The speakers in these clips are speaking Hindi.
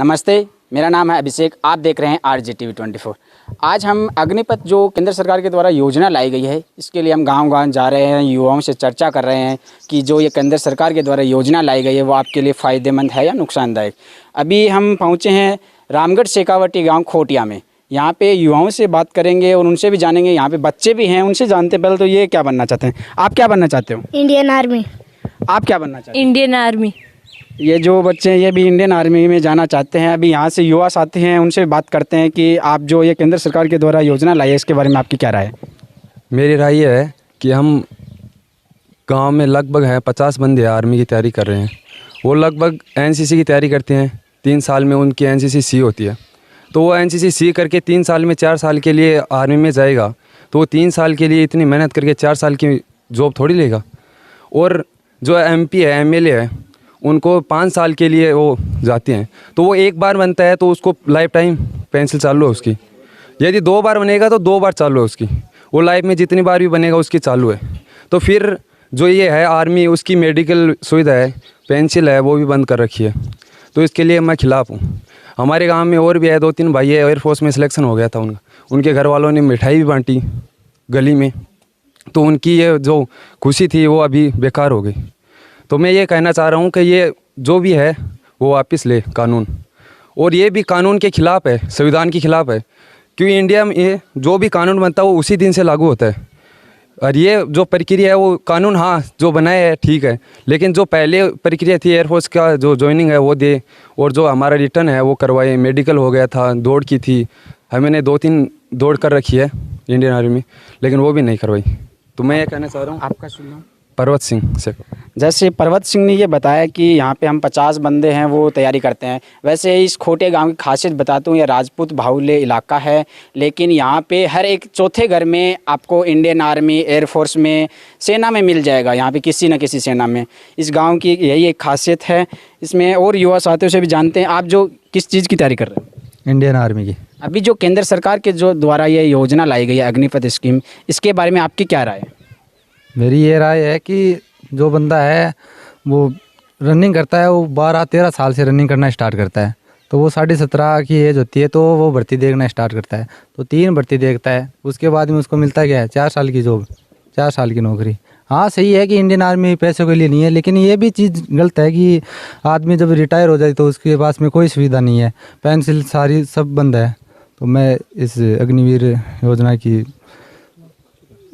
नमस्ते, मेरा नाम है अभिषेक। आप देख रहे हैं RJTV 24। आज हम अग्निपथ जो केंद्र सरकार के द्वारा योजना लाई गई है, इसके लिए हम गांव-गांव जा रहे हैं, युवाओं से चर्चा कर रहे हैं कि जो ये केंद्र सरकार के द्वारा योजना लाई गई है वो आपके लिए फ़ायदेमंद है या नुकसानदायक। अभी हम पहुँचे हैं रामगढ़ शेखावटी गाँव खोटिया में। यहाँ पे युवाओं से बात करेंगे और उनसे भी जानेंगे। यहाँ पे बच्चे भी हैं, उनसे जानते हैं। पहले तो ये क्या बनना चाहते हैं? आप क्या बनना चाहते हो? Indian army. आप क्या बनना चाहते हैं? Indian army. ये जो बच्चे हैं ये भी इंडियन आर्मी में जाना चाहते हैं। अभी यहाँ से युवा साथी हैं, उनसे बात करते हैं कि आप जो ये केंद्र सरकार के द्वारा योजना लाई है इसके बारे में आपकी क्या राय है? मेरी राय ये है कि हम गांव में लगभग हैं 50 बंदे आर्मी की तैयारी कर रहे हैं। वो लगभग एनसीसी की तैयारी करते हैं। 3 साल में उनकी एनसीसी सी होती है, तो वो एनसीसी सी करके 3 साल में 4 साल के लिए आर्मी में जाएगा। तो वो 3 साल के लिए इतनी मेहनत करके 4 साल की जॉब थोड़ी लेगा। और जो MP है, MLA है, उनको 5 साल के लिए वो जाते हैं। तो वो एक बार बनता है तो उसको लाइफ टाइम पेंसिल चालू है उसकी। यदि 2 बार बनेगा तो 2 बार चालू है उसकी। वो लाइफ में जितनी बार भी बनेगा उसकी चालू है। तो फिर जो ये है आर्मी, उसकी मेडिकल सुविधा है, पेंसिल है, वो भी बंद कर रखी है। तो इसके लिए मैं खिलाफ़ हूँ। हमारे गांव में और भी है 2-3 भाई है, एयरफोर्स में सिलेक्शन हो गया था उनका। उनके घर वालों ने मिठाई भी बांटी गली में, तो उनकी ये जो खुशी थी वो अभी बेकार हो गई। तो मैं ये कहना चाह रहा हूँ कि ये जो भी है वो वापस ले कानून। और ये भी कानून के ख़िलाफ़ है, संविधान के ख़िलाफ़ है, क्योंकि इंडिया में ये जो भी कानून बनता है वो उसी दिन से लागू होता है। और ये जो प्रक्रिया है वो कानून हाँ जो बनाए है ठीक है, लेकिन जो पहले प्रक्रिया थी एयरफोर्स का जो ज्वाइनिंग है वो दे, और जो हमारा रिटर्न है वो करवाए। मेडिकल हो गया था, दौड़ की थी, हमने 2-3 दौड़ कर रखी है इंडियन आर्मी में, लेकिन वो भी नहीं करवाई। तो मैं ये कहना चाह रहा हूँ। आपका सुनना पर्वत सिंह से। जैसे पर्वत सिंह ने ये बताया कि यहाँ पे हम 50 बंदे हैं वो तैयारी करते हैं। वैसे इस खोटे गांव की खासियत बताता हूँ, यह राजपूत बाहुल्य इलाका है, लेकिन यहाँ पे हर एक चौथे घर में आपको इंडियन आर्मी, एयरफोर्स में, सेना में मिल जाएगा। यहाँ पे किसी न किसी सेना में। इस गांव की यही एक खासियत है। इसमें और युवा साथियों से भी जानते हैं, आप जो किस चीज़ की तैयारी कर रहे हैं? इंडियन आर्मी की। अभी जो केंद्र सरकार के जो द्वारा ये योजना लाई गई है अग्निपथ स्कीम, इसके बारे में आपकी क्या राय है? मेरी ये राय है कि जो बंदा है वो रनिंग करता है, वो 12-13 साल से रनिंग करना स्टार्ट करता है, तो वो 17.5 की एज होती है तो वो भर्ती देखना स्टार्ट करता है। तो 3 भर्ती देखता है, उसके बाद में उसको मिलता क्या है? 4 साल की जॉब, 4 साल की नौकरी। हाँ सही है कि इंडियन आर्मी पैसों के लिए नहीं है, लेकिन ये भी चीज़ गलत है कि आदमी जब रिटायर हो जाए तो उसके पास में कोई सुविधा नहीं है, पेंसिल सारी सब बंद है। तो मैं इस अग्निवीर योजना की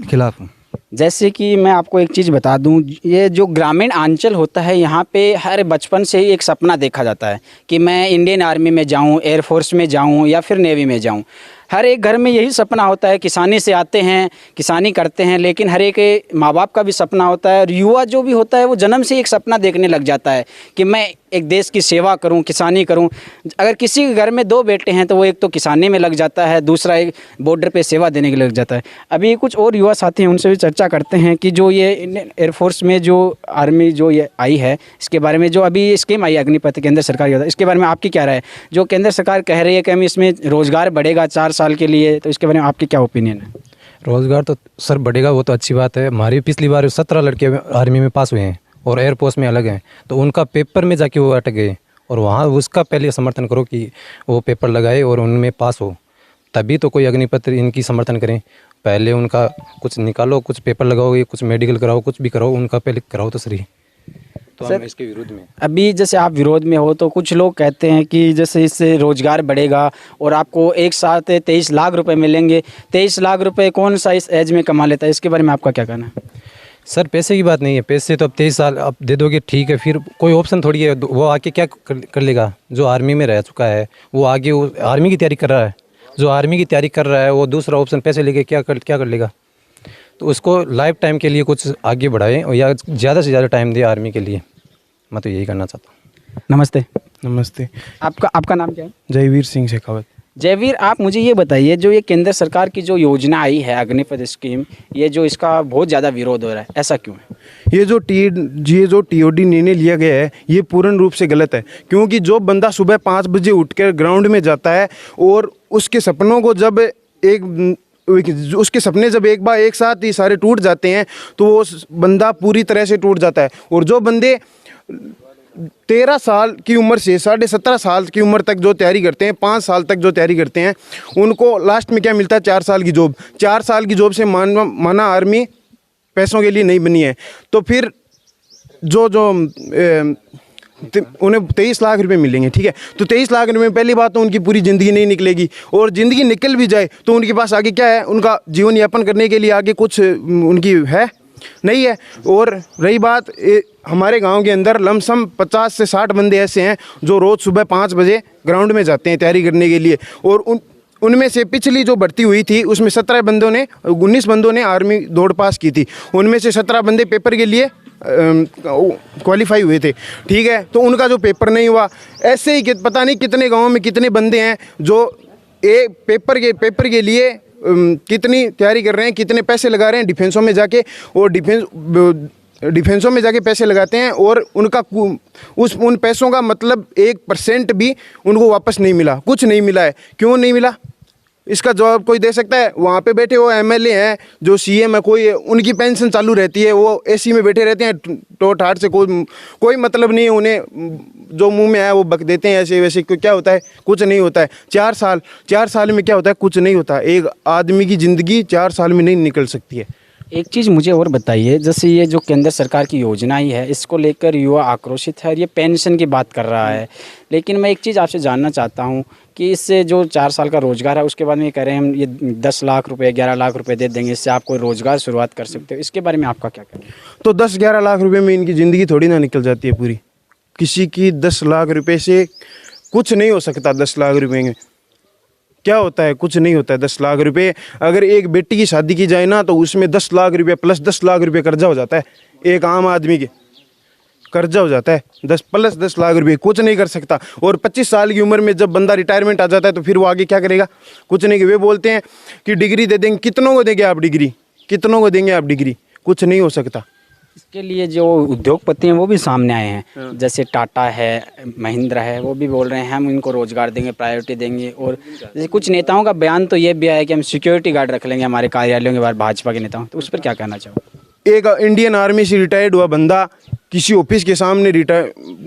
खिलाफ हूँ। जैसे कि मैं आपको एक चीज़ बता दूं, ये जो ग्रामीण अंचल होता है यहाँ पे हर बचपन से ही एक सपना देखा जाता है कि मैं इंडियन आर्मी में जाऊं, एयरफोर्स में जाऊं या फिर नेवी में जाऊं। हर एक घर में यही सपना होता है। किसानी से आते हैं, किसानी करते हैं, लेकिन हर एक माँ बाप का भी सपना होता है। और युवा जो भी होता है वो जन्म से एक सपना देखने लग जाता है कि मैं एक देश की सेवा करूं, किसानी करूं। अगर किसी के घर में 2 बेटे हैं तो वो एक तो किसानी में लग जाता है, दूसरा एक बॉर्डर पे सेवा देने के लिए लग जाता है। अभी कुछ और युवा साथी हैं, उनसे भी चर्चा करते हैं कि जो ये इंडियन एयरफोर्स में जो आर्मी जो ये आई है इसके बारे में, जो अभी स्कीम आई अग्निपथ केंद्र सरकार की, इसके बारे में आपकी क्या राय है? जो केंद्र सरकार कह रही है कि हम इसमें रोज़गार बढ़ेगा 4 साल के लिए, तो इसके बारे में आपकी क्या ओपिनियन है? रोज़गार तो सर बढ़ेगा, वो तो अच्छी बात है। हमारी पिछली बार 17 लड़के आर्मी में पास हुए हैं और एयरफोर्स में अलग हैं, तो उनका पेपर में जाके वो अटक गए। और वहाँ उसका पहले समर्थन करो कि वो पेपर लगाए और उनमें पास हो, तभी तो कोई अग्निपथ इनकी समर्थन करें। पहले उनका कुछ निकालो, कुछ पेपर लगाओ, कुछ मेडिकल कराओ, कुछ भी कराओ, उनका पहले कराओ तो सही। तो हम इसके विरोध में। अभी जैसे आप विरोध में हो तो कुछ लोग कहते हैं कि जैसे इससे रोज़गार बढ़ेगा और आपको एक साथ 23 लाख रुपए मिलेंगे। 23 लाख रुपए कौन सा इस एज में कमा लेता है? इसके बारे में आपका क्या कहना है? सर पैसे की बात नहीं है, पैसे तो अब 23 साल अब दे दोगे ठीक है, फिर कोई ऑप्शन थोड़ी है। वो आके क्या कर लेगा? जो आर्मी में रह चुका है वो आगे वो आर्मी की तैयारी कर रहा है। जो आर्मी की तैयारी कर रहा है वो दूसरा ऑप्शन पैसे लेके क्या कर लेगा? तो उसको लाइफ टाइम के लिए कुछ आगे बढ़ाएं और या ज़्यादा से ज़्यादा टाइम दे आर्मी के लिए। मैं तो यही करना चाहता हूँ। नमस्ते। नमस्ते। आपका नाम क्या है? जयवीर सिंह शेखावत। जयवीर, आप मुझे ये बताइए, जो ये केंद्र सरकार की जो योजना आई है अग्निपथ स्कीम, ये जो इसका बहुत ज़्यादा विरोध हो रहा है, ऐसा क्यों है? ये जो TOD निर्णय लिया गया है ये पूर्ण रूप से गलत है, क्योंकि जो बंदा सुबह 5 बजे उठकर ग्राउंड में जाता है और उसके सपनों को जब उसके सपने जब एक साथ ही सारे टूट जाते हैं तो वो बंदा पूरी तरह से टूट जाता है। और जो बंदे 13 साल की उम्र से 17.5 साल की उम्र तक जो तैयारी करते हैं, 5 साल तक जो तैयारी करते हैं, उनको लास्ट में क्या मिलता है? 4 साल की जॉब। 4 साल की जॉब से माना आर्मी पैसों के लिए नहीं बनी है, तो फिर उन्हें 23 लाख रुपए मिलेंगे, ठीक है। तो 23 लाख रुपए में पहली बात तो उनकी पूरी ज़िंदगी नहीं निकलेगी, और ज़िंदगी निकल भी जाए तो उनके पास आगे क्या है? उनका जीवन यापन करने के लिए आगे कुछ उनकी है नहीं है। और रही बात हमारे गांव के अंदर लमसम 50 से 60 बंदे ऐसे हैं जो रोज़ सुबह 5 बजे ग्राउंड में जाते हैं तैयारी करने के लिए, और उनमें से पिछली जो भर्ती हुई थी उसमें 19 बंदों ने आर्मी दौड़ पास की थी। उनमें से 17 बंदे पेपर के लिए क्वालिफाई हुए थे, ठीक है। तो उनका जो पेपर नहीं हुआ, ऐसे ही पता नहीं कितने गाँव में कितने बंदे हैं जो पेपर के लिए कितनी तैयारी कर रहे हैं, कितने पैसे लगा रहे हैं डिफेंसों में जाके, और डिफेंसों में जाके पैसे लगाते हैं, और उनका उन पैसों का मतलब 1% भी उनको वापस नहीं मिला, कुछ नहीं मिला है। क्यों नहीं मिला? इसका जवाब कोई दे सकता है? वहाँ पे बैठे वो एमएलए हैं, जो सीएम है, कोई उनकी पेंशन चालू रहती है, वो एसी में बैठे रहते हैं, टोट हाट से कोई मतलब नहीं है उन्हें, जो मुंह में आया वो बक देते हैं ऐसे वैसे। क्या होता है? कुछ नहीं होता है। 4 साल में क्या होता है? कुछ नहीं होता। एक आदमी की ज़िंदगी 4 साल में नहीं निकल सकती है। एक चीज़ मुझे और बताइए, जैसे ये जो केंद्र सरकार की योजना ही है, इसको लेकर युवा आक्रोशित है और ये पेंशन की बात कर रहा है, लेकिन मैं एक चीज़ आपसे जानना चाहता हूँ कि इससे जो 4 साल का रोज़गार है उसके बाद में ये कह रहे हैं हम ये 10 लाख रुपए 11 लाख रुपए दे देंगे, इससे आप कोई रोज़गार शुरुआत कर सकते हो, इसके बारे में आपका क्या कहना है? तो 10-11 लाख रुपए में इनकी ज़िंदगी थोड़ी ना निकल जाती है पूरी। किसी की 10 लाख रुपए से कुछ नहीं हो सकता। 10 लाख रुपए में क्या होता है? कुछ नहीं होता है। 10 लाख रुपए, अगर एक बेटी की शादी की जाए ना, तो उसमें 10 लाख रुपए प्लस 10 लाख रुपए कर्जा हो जाता है। एक आम आदमी के कर्जा हो जाता है 10 प्लस 10 लाख रुपए, कुछ नहीं कर सकता। और 25 साल की उम्र में जब बंदा रिटायरमेंट आ जाता है तो फिर वो आगे क्या करेगा? कुछ नहीं। वे बोलते हैं कि डिग्री दे देंगे। कितनों को देंगे आप डिग्री? कितनों को देंगे आप डिग्री? कुछ नहीं हो सकता। इसके लिए जो उद्योगपति हैं वो भी सामने आए हैं, जैसे टाटा है, महिंद्रा है, वो भी बोल रहे हैं हम इनको रोज़गार देंगे, प्रायोरिटी देंगे। और जैसे कुछ नेताओं का बयान तो ये भी आया कि हम सिक्योरिटी गार्ड रख लेंगे हमारे कार्यालयों के बाहर, भाजपा के नेताओं। तो उस पर क्या कहना चाहो? एक इंडियन आर्मी से रिटायर्ड हुआ बंदा किसी ऑफिस के सामने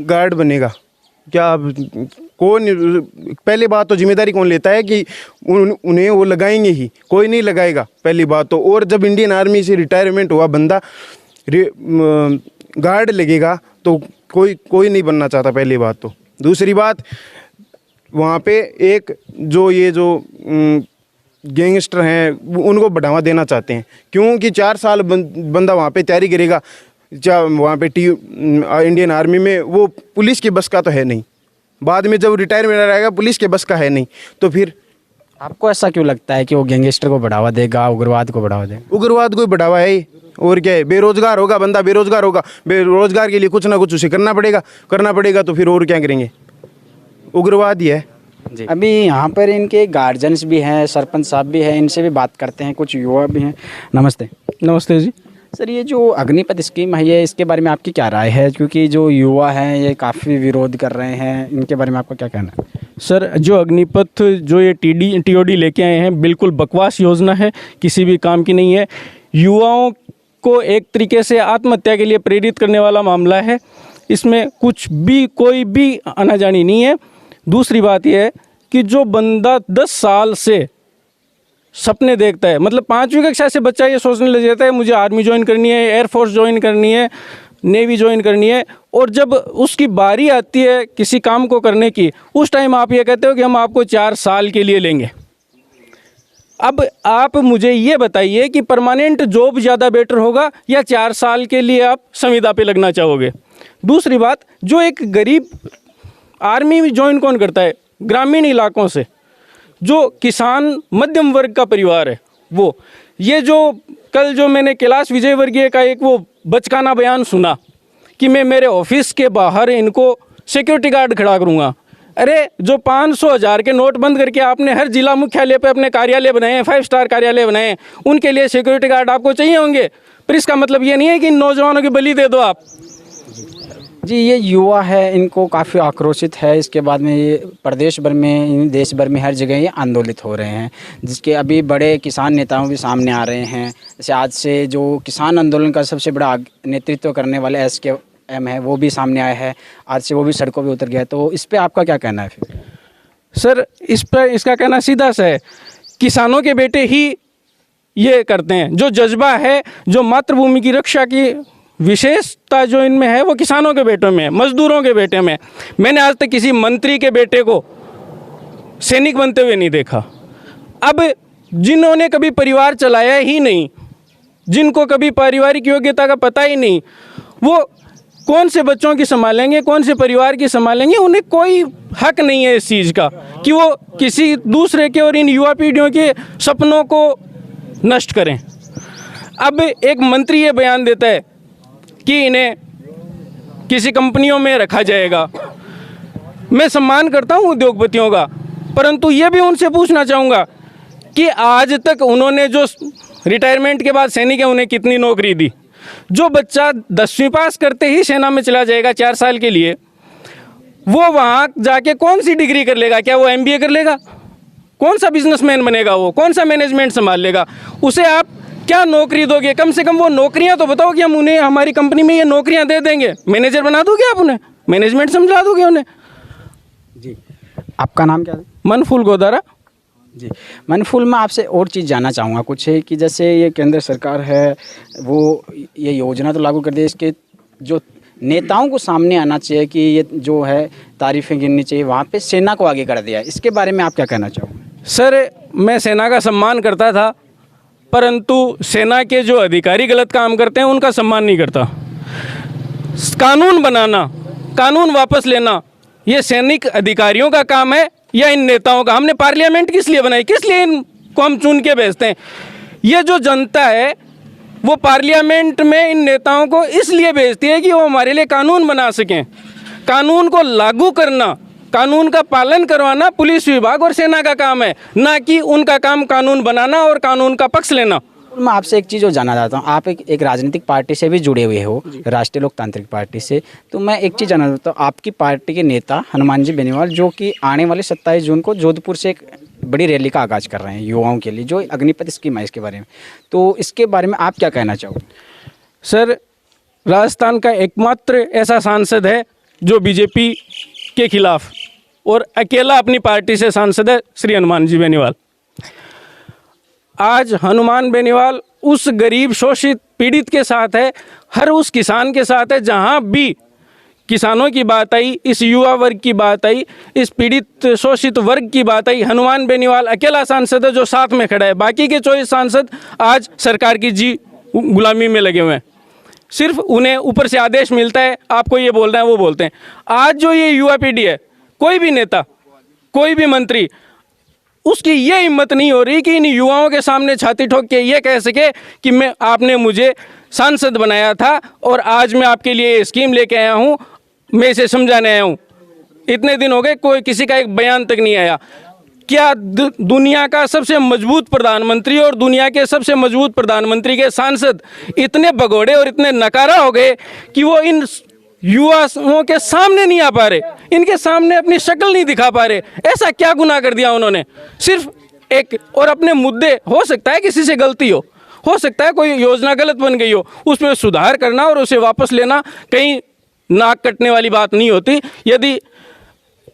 गार्ड बनेगा क्या? कौन? पहली बात तो जिम्मेदारी कौन लेता है कि उन्हें वो लगाएंगे ही? कोई नहीं लगाएगा, पहली बात तो। और जब इंडियन आर्मी से रिटायरमेंट हुआ बंदा गार्ड लगेगा तो कोई नहीं बनना चाहता, पहली बात तो। दूसरी बात, वहाँ पे एक जो गैंगस्टर हैं उनको बढ़ावा देना चाहते हैं, क्योंकि 4 साल बंदा वहाँ पे तैयारी करेगा, वहाँ पे इंडियन आर्मी में वो पुलिस के बस का तो है नहीं। बाद में जब रिटायरमेंट आएगा पुलिस के बस का है नहीं, तो फिर आपको ऐसा क्यों लगता है कि वो गैंगस्टर को बढ़ावा देगा, उग्रवाद को बढ़ावा देगा? उग्रवाद को बढ़ावा है, और क्या है? बेरोजगार होगा बंदा, बेरोजगार होगा, बेरोजगार के लिए कुछ ना कुछ उसे करना पड़ेगा, तो फिर और क्या करेंगे? उग्रवाद ही है जी। अभी यहाँ पर इनके गार्जियंस भी हैं, सरपंच साहब भी हैं, इनसे भी बात करते हैं, कुछ युवा भी हैं। नमस्ते। नमस्ते जी। सर, ये जो अग्निपथ स्कीम है ये, इसके बारे में आपकी क्या राय है? क्योंकि जो युवा हैं ये काफ़ी विरोध कर रहे हैं, इनके बारे में आपका क्या कहना है? सर, जो अग्निपथ जो ये TOD लेके आए हैं, बिल्कुल बकवास योजना है, किसी भी काम की नहीं है। युवाओं को एक तरीके से आत्महत्या के लिए प्रेरित करने वाला मामला है। इसमें कोई भी आनाजानी नहीं है। दूसरी बात यह है कि जो बंदा 10 साल से सपने देखता है, मतलब 5वीं कक्षा से बच्चा ये सोचने लग जाता है मुझे आर्मी ज्वाइन करनी है, एयरफोर्स ज्वाइन करनी है, नेवी ज्वाइन करनी है, और जब उसकी बारी आती है किसी काम को करने की, उस टाइम आप ये कहते हो कि हम आपको 4 साल के लिए लेंगे। अब आप मुझे ये बताइए कि परमानेंट जॉब ज़्यादा बेटर होगा या 4 साल के लिए आप संविदा पे लगना चाहोगे? दूसरी बात, जो एक गरीब आर्मी में ज्वाइन कौन करता है? ग्रामीण इलाकों से जो किसान मध्यम वर्ग का परिवार है वो। ये जो कल जो मैंने कैलाश विजयवर्गीय का एक वो बचकाना बयान सुना कि मैं मेरे ऑफिस के बाहर इनको सिक्योरिटी गार्ड खड़ा करूँगा। अरे, जो 500,000 के नोट बंद करके आपने हर जिला मुख्यालय पे अपने कार्यालय बनाए हैं, 5 स्टार कार्यालय बनाए हैं, उनके लिए सिक्योरिटी गार्ड आपको चाहिए होंगे। पर इसका मतलब ये नहीं है कि इन नौजवानों की बलि दे दो आप। जी, ये युवा है, इनको काफ़ी आक्रोशित है। इसके बाद में ये प्रदेश भर में, देश भर में हर जगह ये आंदोलित हो रहे हैं, जिसके अभी बड़े किसान नेताओं भी सामने आ रहे हैं। जैसे आज से जो किसान आंदोलन का सबसे बड़ा नेतृत्व करने वाले SK एम है वो भी सामने आया है, आज से वो भी सड़कों पे उतर गया है, तो इस पे आपका क्या कहना है फिर? सर इस पर इसका कहना सीधा सा है, किसानों के बेटे ही ये करते हैं। जो जज्बा है, जो मातृभूमि की रक्षा की विशेषता जो इनमें है, वो किसानों के बेटों में है, मजदूरों के बेटे में। मैंने आज तक किसी मंत्री के बेटे को सैनिक बनते हुए नहीं देखा। अब जिन्होंने कभी परिवार चलाया ही नहीं, जिनको कभी पारिवारिक योग्यता का पता ही नहीं, वो कौन से बच्चों की संभालेंगे, कौन से परिवार की संभालेंगे? उन्हें कोई हक नहीं है इस चीज़ का कि वो किसी दूसरे के और इन युवा पीढ़ियों के सपनों को नष्ट करें। अब एक मंत्री ये बयान देता है कि इन्हें किसी कंपनियों में रखा जाएगा। मैं सम्मान करता हूँ उद्योगपतियों का, परंतु ये भी उनसे पूछना चाहूँगा कि आज तक उन्होंने जो रिटायरमेंट के बाद सैनिक है उन्हें कितनी नौकरी दी? जो बच्चा 10वीं पास करते ही सेना में चला जाएगा 4 साल के लिए, वो वहाँ जाके कौन सी डिग्री कर लेगा? क्या वो MBA कर लेगा? कौन सा बिजनेसमैन बनेगा? वो कौन सा मैनेजमेंट संभाल लेगा? उसे आप क्या नौकरी दोगे? कम से कम वो नौकरियाँ तो बताओ कि हम उन्हें हमारी कंपनी में ये नौकरियाँ दे देंगे। मैनेजर बना दोगे आप उन्हें? मैनेजमेंट समझा दोगे उन्हें? जी, आपका नाम क्या है? मनफूल गोदारा। जी, मनफूल, मैं आपसे और चीज़ जानना चाहूँगा कुछ है कि जैसे ये केंद्र सरकार है वो ये योजना तो लागू कर दी, इसके जो नेताओं को सामने आना चाहिए कि ये जो है तारीफ़ें गिननी चाहिए, वहाँ पे सेना को आगे कर दिया है, इसके बारे में आप क्या कहना चाहोगे? सर मैं सेना का सम्मान करता था, परंतु सेना के जो अधिकारी गलत काम करते हैं उनका सम्मान नहीं करता। कानून बनाना, कानून वापस लेना, ये सैनिक अधिकारियों का काम है या इन नेताओं का? हमने पार्लियामेंट किस लिए बनाई? किस लिए इनको हम चुन के भेजते हैं? ये जो जनता है वो पार्लियामेंट में इन नेताओं को इसलिए भेजती है कि वो हमारे लिए कानून बना सकें। कानून को लागू करना, कानून का पालन करवाना पुलिस विभाग और सेना का काम है, ना कि उनका काम कानून बनाना और कानून का पक्ष लेना। मैं आपसे एक चीज़ और जानना चाहता हूँ, आप एक राजनीतिक पार्टी से भी जुड़े हुए हो, राष्ट्रीय लोकतांत्रिक पार्टी से, तो मैं एक चीज़ जानना चाहता हूँ, आपकी पार्टी के नेता हनुमान जी बेनीवाल जो कि आने वाले 27 जून को जोधपुर से एक बड़ी रैली का आगाज़ कर रहे हैं युवाओं के लिए, जो अग्निपथ स्कीम है इसके बारे में, तो इसके बारे में आप क्या कहना चाहोगे? सर राजस्थान का एकमात्र ऐसा सांसद है जो बीजेपी के खिलाफ और अकेला अपनी पार्टी से सांसद है, श्री हनुमान जी बेनीवाल। आज हनुमान बेनीवाल उस गरीब शोषित पीड़ित के साथ है, हर उस किसान के साथ है। जहाँ भी किसानों की बात आई, इस युवा वर्ग की बात आई, इस पीड़ित शोषित वर्ग की बात आई, हनुमान बेनीवाल अकेला सांसद है जो साथ में खड़ा है। बाकी के 24 सांसद आज सरकार की गुलामी में लगे हुए हैं। सिर्फ उन्हें ऊपर से आदेश मिलता है, आपको ये बोलना है वो बोलते हैं। आज जो ये युवा पीढ़ी है, कोई भी नेता, कोई भी मंत्री, उसकी ये हिम्मत नहीं हो रही कि इन युवाओं के सामने छाती ठोक के ये कह सके कि मैं आपने मुझे सांसद बनाया था और आज मैं आपके लिए ये स्कीम लेके आया हूँ, मैं इसे समझाने आया हूँ। इतने दिन हो गए, कोई किसी का एक बयान तक नहीं आया। क्या दुनिया का सबसे मजबूत प्रधानमंत्री और दुनिया के सबसे मजबूत प्रधानमंत्री के सांसद इतने भगोड़े और इतने नकारा हो गए कि वो इन युवाओं के सामने नहीं आ पा रहे, इनके सामने अपनी शक्ल नहीं दिखा पा रहे? ऐसा क्या गुनाह कर दिया उन्होंने? सिर्फ एक और अपने मुद्दे, हो सकता है किसी से गलती हो सकता है कोई योजना गलत बन गई हो, उसमें सुधार करना और उसे वापस लेना कहीं नाक कटने वाली बात नहीं होती। यदि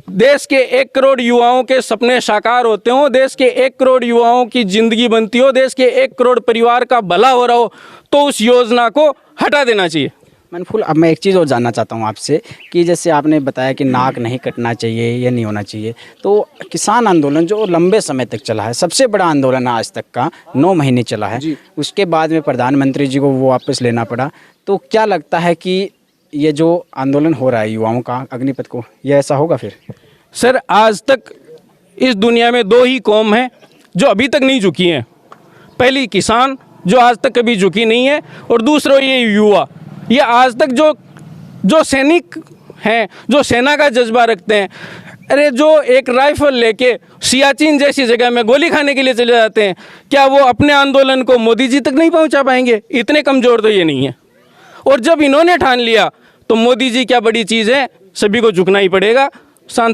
देश के 1 करोड़ युवाओं के सपने साकार होते हों, देश के 1 करोड़ युवाओं की ज़िंदगी बनती हो, देश के 1 करोड़ परिवार का भला हो रहा हो, तो उस योजना को हटा देना चाहिए। मनफूल, अब मैं एक चीज़ और जानना चाहता हूँ आपसे कि जैसे आपने बताया कि नाक नहीं कटना चाहिए, ये नहीं होना चाहिए, तो किसान आंदोलन जो लंबे समय तक चला है, सबसे बड़ा आंदोलन आज तक का, 9 महीने चला है, उसके बाद में प्रधानमंत्री जी को वो वापस लेना पड़ा, तो क्या लगता है कि ये जो आंदोलन हो रहा है युवाओं का अग्निपथ को, ये ऐसा होगा फिर? सर आज तक इस दुनिया में 2 ही कौम हैं जो अभी तक नहीं झुकी हैं। पहली किसान जो आज तक कभी झुकी नहीं है, और दूसरा ये युवा। ये आज तक जो सैनिक हैं, जो सेना का जज्बा रखते हैं, अरे जो एक राइफल लेके सियाचिन जैसी जगह में गोली खाने के लिए चले जाते हैं, क्या वो अपने आंदोलन को मोदी जी तक नहीं पहुंचा पाएंगे? इतने कमज़ोर तो ये नहीं है। और जब इन्होंने ठान लिया तो मोदी जी क्या बड़ी चीज़ है, सभी को झुकना ही पड़ेगा,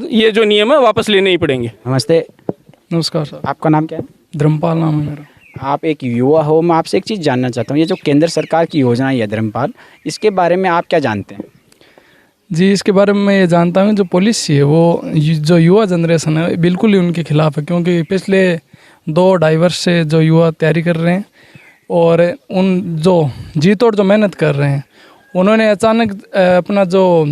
ये जो नियम है वापस लेने ही पड़ेंगे। नमस्ते। नमस्कार सर। आपका नाम क्या है? धर्मपाल नाम है मेरा। आप एक युवा हो, मैं आपसे एक चीज़ जानना चाहता हूँ, ये जो केंद्र सरकार की योजना है धर्मपाल, इसके बारे में आप क्या जानते हैं? जी, इसके बारे में मैं ये जानता हूँ जो पॉलिसी है वो जो युवा जनरेशन है बिल्कुल ही उनके खिलाफ है, क्योंकि पिछले 2-2.5 वर्ष से जो युवा तैयारी कर रहे हैं और उन जो जी तोड़ जो मेहनत कर रहे हैं, उन्होंने अचानक अपना जो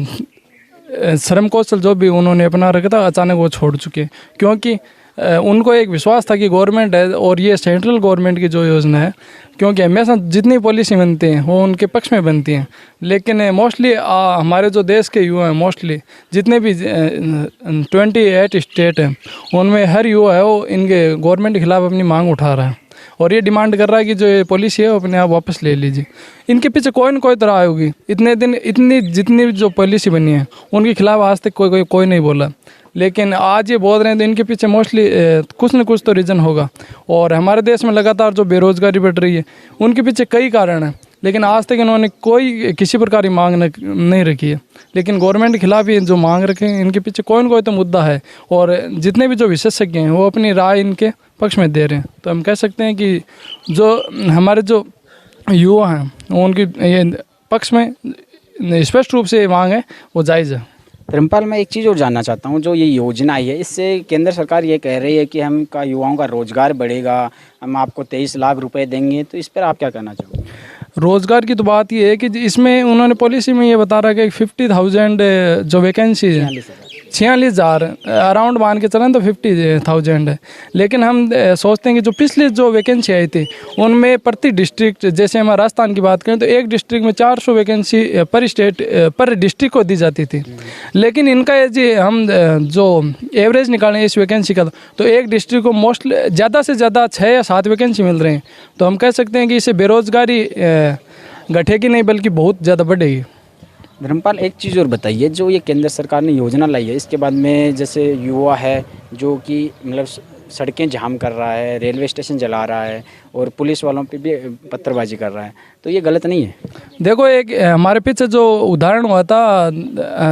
श्रम कौशल जो भी उन्होंने अपना रखा था अचानक वो छोड़ चुके, क्योंकि उनको एक विश्वास था कि गवर्नमेंट है और ये सेंट्रल गवर्नमेंट की जो योजना है, क्योंकि हमेशा जितनी पॉलिसी बनती हैं वो उनके पक्ष में बनती हैं, लेकिन मोस्टली हमारे जो देश के युवा हैं मोस्टली जितने भी 28 स्टेट हैं उनमें हर युवा है वो इनके गवर्नमेंट के खिलाफ अपनी मांग उठा रहा है और ये डिमांड कर रहा है कि जो ये पॉलिसी है वो अपने आप वापस ले लीजिए। इनके पीछे कोई न कोई तरह आएगी, इतने दिन इतनी जितनी भी जो पॉलिसी बनी है उनके खिलाफ आज तक कोई नहीं बोला, लेकिन आज ये बोल रहे हैं तो इनके पीछे मोस्टली कुछ न कुछ तो रीज़न होगा। और हमारे देश में लगातार जो बेरोज़गारी बढ़ रही है उनके पीछे कई कारण हैं, लेकिन आज तक इन्होंने कोई किसी प्रकार की मांग नहीं रखी है, लेकिन गवर्नमेंट के खिलाफ ये जो मांग रखे हैं इनके पीछे कोई न कोई तो मुद्दा है और जितने भी जो विशेषज्ञ हैं वो अपनी राय इनके पक्ष में दे रहे हैं। तो हम कह सकते हैं कि जो हमारे जो युवा हैं उनकी ये पक्ष में स्पष्ट रूप से मांग है वो जायज़ है। धर्मपाल, मैं एक चीज़ और जानना चाहता हूँ, जो ये योजना आई है इससे केंद्र सरकार ये कह रही है कि हम का युवाओं का रोज़गार बढ़ेगा, हम आपको 23 लाख रुपए देंगे, तो इस पर आप क्या कहना चाहोगे? रोज़गार की तो बात ये है कि इसमें उन्होंने पॉलिसी में ये बता रहा है कि 50,000 जो वैकेंसी है 46,000 अराउंड मान के चलें तो 50,000 है, लेकिन हम सोचते हैं कि जो पिछले जो वैकेंसी आई थी उनमें प्रति डिस्ट्रिक्ट, जैसे हम राजस्थान की बात करें तो एक डिस्ट्रिक्ट में 400 वैकेंसी पर स्टेट पर डिस्ट्रिक्ट को दी जाती थी, लेकिन इनका ये जी हम जो एवरेज निकालें इस वैकेंसी का तो एक डिस्ट्रिक्ट को मोस्टली ज़्यादा से ज़्यादा 6 या 7 वैकेंसी मिल रहे हैं। तो हम कह सकते हैं कि इससे बेरोज़गारी घटेगी नहीं बल्कि बहुत ज़्यादा बढ़ेगी। धर्मपाल, एक चीज़ और बताइए, जो ये केंद्र सरकार ने योजना लाई है इसके बाद में जैसे युवा है जो कि मतलब सड़कें जाम कर रहा है, रेलवे स्टेशन जला रहा है और पुलिस वालों पे भी पत्थरबाजी कर रहा है, तो ये गलत नहीं है? देखो, एक हमारे पीछे जो उदाहरण हुआ था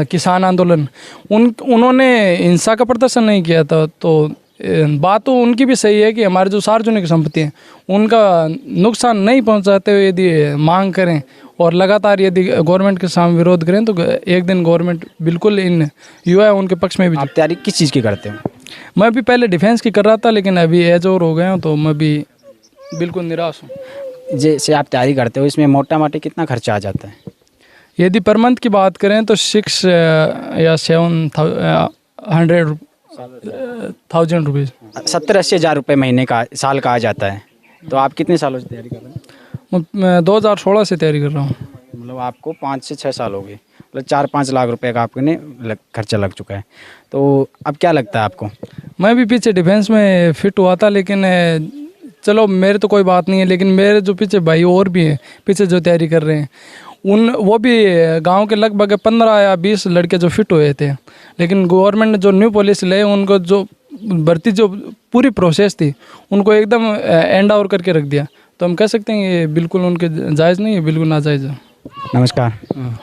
किसान आंदोलन, उन्होंने हिंसा का प्रदर्शन नहीं किया था, तो बात तो उनकी भी सही है कि हमारे जो सार्वजनिक संपत्ति हैं उनका नुकसान नहीं पहुंचाते हुए यदि मांग करें और लगातार यदि गवर्नमेंट के सामने विरोध करें तो एक दिन गवर्नमेंट बिल्कुल इन युवा उनके पक्ष में भी। आप तैयारी किस चीज़ की करते हो? मैं भी पहले डिफेंस की कर रहा था, लेकिन अभी एज और हो गया हूँ तो मैं भी बिल्कुल निराश हूँ। जैसे आप तैयारी करते हो इसमें मोटा मोटी कितना खर्चा आ जाता है? यदि पर मंथ की बात करें तो 6 या 700,000 रुपीज़, 70-80 हज़ार रुपये महीने का, साल का आ जाता है। तो आप कितने सालों से तैयारी कर रहे हैं? मैं 2016 से तैयारी कर रहा हूँ। मतलब आपको 5 से 6 साल हो गए, मतलब 4-5 लाख रुपए का आपने खर्चा लग चुका है। तो अब क्या लगता है आपको? मैं भी पीछे डिफेंस में फिट हुआ था, लेकिन चलो मेरे तो कोई बात नहीं है, लेकिन मेरे जो पीछे भाई और भी हैं पीछे जो तैयारी कर रहे हैं वो भी गांव के लगभग 15 या 20 लड़के जो फिट हुए थे, लेकिन गवर्नमेंट ने जो न्यू पॉलिसी लाई उनको जो भर्ती जो पूरी प्रोसेस थी उनको एकदम एंड ओवर करके रख दिया। तो हम कह सकते हैं ये बिल्कुल उनके जायज़ नहीं है, बिल्कुल नाजायज़ है। नमस्कार।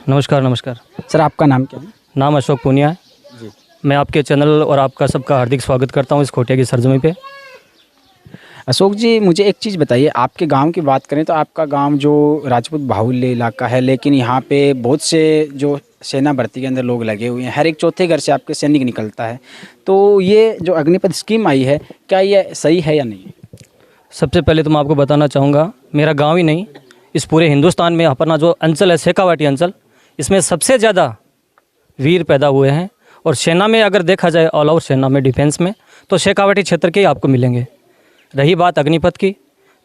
नमस्कार। सर, आपका नाम क्या है? नाम अशोक पूनिया है जी। मैं आपके चैनल और आपका सबका हार्दिक स्वागत करता हूँ इस खोटिया की सरजमी पे। अशोक जी, मुझे एक चीज़ बताइए, आपके गांव की बात करें तो आपका गांव जो राजपूत बाहुल्य इलाका है, लेकिन यहाँ पे बहुत से जो सेना भर्ती के अंदर लोग लगे हुए हैं, हर एक चौथे घर से आपके सैनिक निकलता है, तो ये जो अग्निपथ स्कीम आई है क्या ये सही है या नहीं? सबसे पहले तो मैं आपको बताना चाहूँगा, मेरा गाँव ही नहीं इस पूरे हिंदुस्तान में अपना जो अंचल है शेखावाटी अंचल, इसमें सबसे ज़्यादा वीर पैदा हुए हैं। और सेना में अगर देखा जाए ऑल ओवर सेना में डिफेंस में तो शेखावाटी क्षेत्र के ही आपको मिलेंगे। रही बात अग्निपथ की,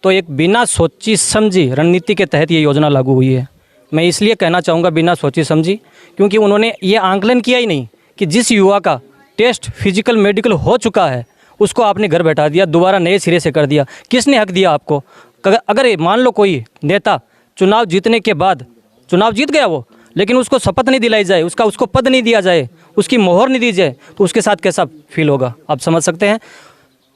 तो एक बिना सोची समझी रणनीति के तहत ये योजना लागू हुई है। मैं इसलिए कहना चाहूँगा बिना सोची समझी, क्योंकि उन्होंने ये आंकलन किया ही नहीं कि जिस युवा का टेस्ट फिजिकल मेडिकल हो चुका है उसको आपने घर बैठा दिया, दोबारा नए सिरे से कर दिया। किसने हक दिया आपको? अगर मान लो कोई नेता चुनाव जीतने के बाद, चुनाव जीत गया वो, लेकिन उसको शपथ नहीं दिलाई जाए, उसको पद नहीं दिया जाए, उसकी मोहर नहीं दी जाए, तो उसके साथ कैसा फील होगा आप समझ सकते हैं।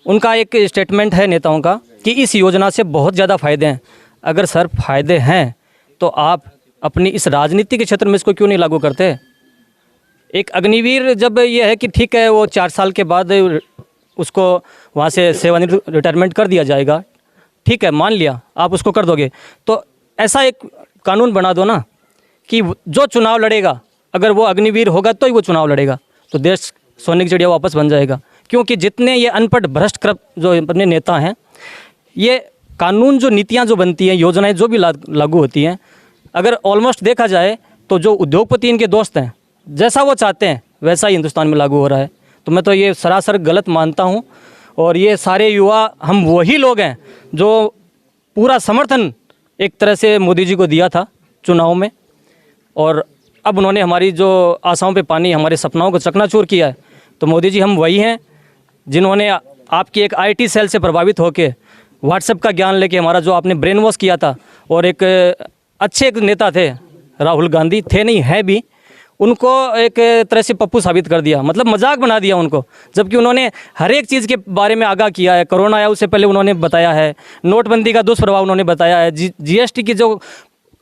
उनका एक स्टेटमेंट है नेताओं का कि इस योजना से बहुत ज़्यादा फ़ायदे हैं। अगर सर फ़ायदे हैं तो आप अपनी इस राजनीति के क्षेत्र में इसको क्यों नहीं लागू करते? एक अग्निवीर जब ये है कि ठीक है वो 4 साल के बाद उसको वहाँ से सेवानिवृत्त रिटायरमेंट कर दिया जाएगा, ठीक है मान लिया आप उसको कर दोगे, तो ऐसा एक कानून बना दो ना कि जो चुनाव लड़ेगा अगर वो अग्निवीर होगा तो ही वो चुनाव लड़ेगा, तो देश सोने की चिड़िया वापस बन जाएगा। क्योंकि जितने ये अनपढ़ भ्रष्ट जो अपने नेता हैं, ये कानून जो नीतियाँ जो बनती हैं, योजनाएं जो भी लागू होती हैं, अगर ऑलमोस्ट देखा जाए तो जो उद्योगपति इनके दोस्त हैं, जैसा वो चाहते हैं वैसा ही हिंदुस्तान में लागू हो रहा है। तो मैं तो ये सरासर गलत मानता हूँ। और ये सारे युवा हम वही लोग हैं जो पूरा समर्थन एक तरह से मोदी जी को दिया था चुनाव में, और अब उन्होंने हमारी जो आशाओं पे पानी, हमारे सपनाओं को चकनाचूर किया है। तो मोदी जी हम वही हैं जिन्होंने आपकी एक IT सेल से प्रभावित होकर व्हाट्सएप का ज्ञान लेके हमारा जो आपने ब्रेन वॉश किया था, और एक अच्छे एक नेता थे राहुल गांधी, थे नहीं है भी, उनको एक तरह से पप्पू साबित कर दिया, मतलब मजाक बना दिया उनको, जबकि उन्होंने हर एक चीज़ के बारे में आगाह किया है। कोरोना आया उससे पहले उन्होंने बताया है, नोटबंदी का दुष्प्रभाव उन्होंने बताया है, GST की जो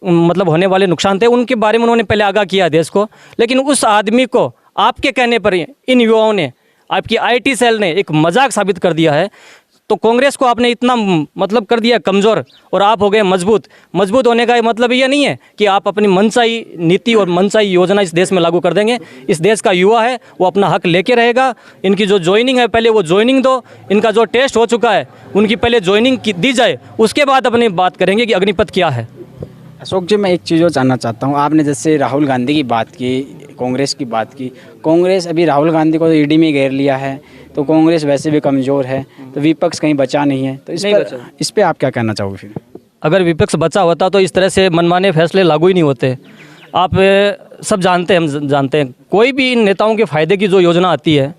मतलब होने वाले नुकसान थे उनके बारे में उन्होंने पहले आगाह किया देश को। लेकिन उस आदमी को आपके कहने पर इन युवाओं ने, आपकी IT सेल ने एक मजाक साबित कर दिया है। तो कांग्रेस को आपने इतना मतलब कर दिया कमज़ोर, और आप हो गए मजबूत। मजबूत होने का मतलब ये नहीं है कि आप अपनी मनचाही नीति और मनचाही योजना इस देश में लागू कर देंगे। इस देश का युवा है, वो अपना हक लेके रहेगा। इनकी जो ज्वाइनिंग है पहले वो ज्वाइनिंग दो, इनका जो टेस्ट हो चुका है उनकी पहले ज्वाइनिंग दी जाए, उसके बाद अपनी बात करेंगे कि अग्निपथ क्या है। अशोक जी, मैं एक चीज़ और जानना चाहता हूँ। आपने जैसे राहुल गांधी की बात की, कांग्रेस की बात की, कांग्रेस अभी राहुल गांधी को ED में घेर लिया है, तो कांग्रेस वैसे भी कमज़ोर है, तो विपक्ष कहीं बचा नहीं है, तो इस पे आप क्या कहना चाहोगे फिर? अगर विपक्ष बचा होता तो इस तरह से मनमाने फैसले लागू ही नहीं होते। आप सब जानते हैं, हम जानते हैं, कोई भी इन नेताओं के फ़ायदे की जो योजना आती है,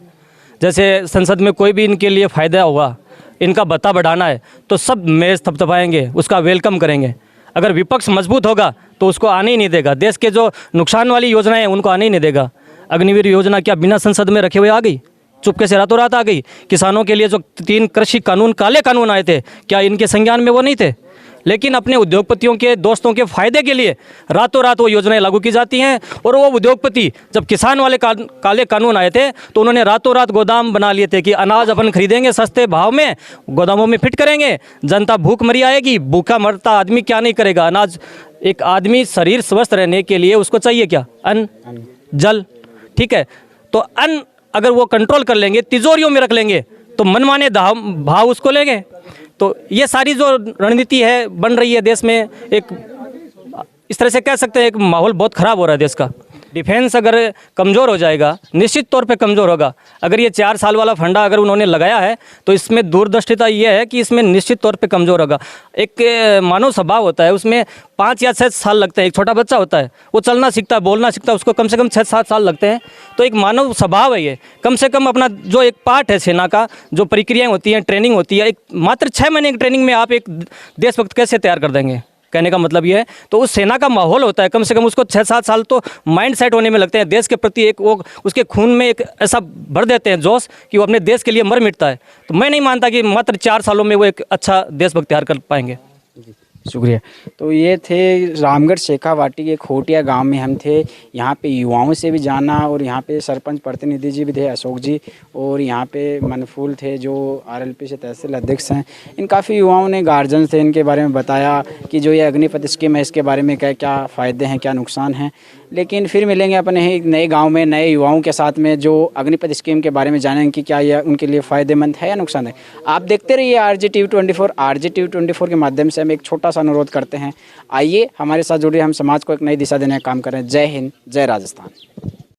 जैसे संसद में कोई भी इनके लिए फ़ायदा होगा, इनका भत्ता बढ़ाना है, तो सब मेज़ थपथपाएंगे, उसका वेलकम करेंगे। अगर विपक्ष मजबूत होगा तो उसको आने ही नहीं देगा। देश के जो नुकसान वाली योजनाएं हैं उनको आने ही नहीं देगा। अग्निवीर योजना क्या बिना संसद में रखे हुए आ गई? चुपके से रातों रात आ गई। किसानों के लिए जो 3 कृषि कानून, काले कानून आए थे, क्या इनके संज्ञान में वो नहीं थे? लेकिन अपने उद्योगपतियों के दोस्तों के फ़ायदे के लिए रातों रात वो योजनाएं लागू की जाती हैं। और वो उद्योगपति जब किसान वाले काले कानून आए थे तो उन्होंने रातों रात गोदाम बना लिए थे कि अनाज अपन खरीदेंगे सस्ते भाव में, गोदामों में फिट करेंगे, जनता भूख मरी आएगी। भूखा मरता आदमी क्या नहीं करेगा? अनाज, एक आदमी शरीर स्वस्थ रहने के लिए उसको चाहिए क्या? अन्न, जल, ठीक है। तो अन्न अगर वो कंट्रोल कर लेंगे, तिजोरियों में रख लेंगे, तो मनमाने भाव उसको लेंगे। तो ये सारी जो रणनीति है बन रही है देश में, एक इस तरह से कह सकते हैं एक माहौल बहुत ख़राब हो रहा है देश का। डिफेंस अगर कमज़ोर हो जाएगा, निश्चित तौर पे कमज़ोर होगा। अगर ये 4 साल वाला फंडा अगर उन्होंने लगाया है तो इसमें दूरदर्शिता ये है कि इसमें निश्चित तौर पे कमज़ोर होगा। एक मानव स्वभाव होता है, उसमें 5 या 6 साल लगते हैं। एक छोटा बच्चा होता है, वो चलना सीखता है, बोलना सीखता है, उसको कम से कम 6-7 साल लगते हैं। तो एक मानव स्वभाव है ये, कम से कम अपना जो एक पार्ट है सेना का, जो प्रक्रियाएँ होती हैं, ट्रेनिंग होती है, एक मात्र 6 महीने की ट्रेनिंग में आप एक देशभक्त कैसे तैयार कर देंगे? कहने का मतलब ये है। तो उस सेना का माहौल होता है, कम से कम उसको 6-7 साल तो माइंड सेट होने में लगते हैं। देश के प्रति एक वो उसके खून में एक ऐसा भर देते हैं जोश कि वो अपने देश के लिए मर मिटता है। तो मैं नहीं मानता कि मात्र 4 सालों में वो एक अच्छा देशभक्त तैयार कर पाएंगे। शुक्रिया। तो ये थे रामगढ़ शेखावाटी के खोटिया गांव में हम थे। यहाँ पे युवाओं से भी जाना, और यहाँ पे सरपंच प्रतिनिधि जी भी थे, अशोक जी, और यहाँ पे मनफूल थे जो RLP से तहसील अध्यक्ष हैं। इन काफ़ी युवाओं ने, गार्जियन थे, इनके बारे में बताया कि जो ये अग्निपथ स्कीम है इसके बारे में क्या क्या फ़ायदे हैं, क्या नुकसान हैं। लेकिन फिर मिलेंगे अपने एक नए गांव में नए युवाओं के साथ में जो अग्निपथ स्कीम के बारे में जानेंगे कि क्या यह उनके लिए फ़ायदेमंद है या नुकसान है। आप देखते रहिए RJTV24। RJTV24 के माध्यम से हम एक छोटा सा अनुरोध करते हैं, आइए हमारे साथ जुड़िए, हम समाज को एक नई दिशा देने का काम करें। जय हिंद, जय राजस्थान।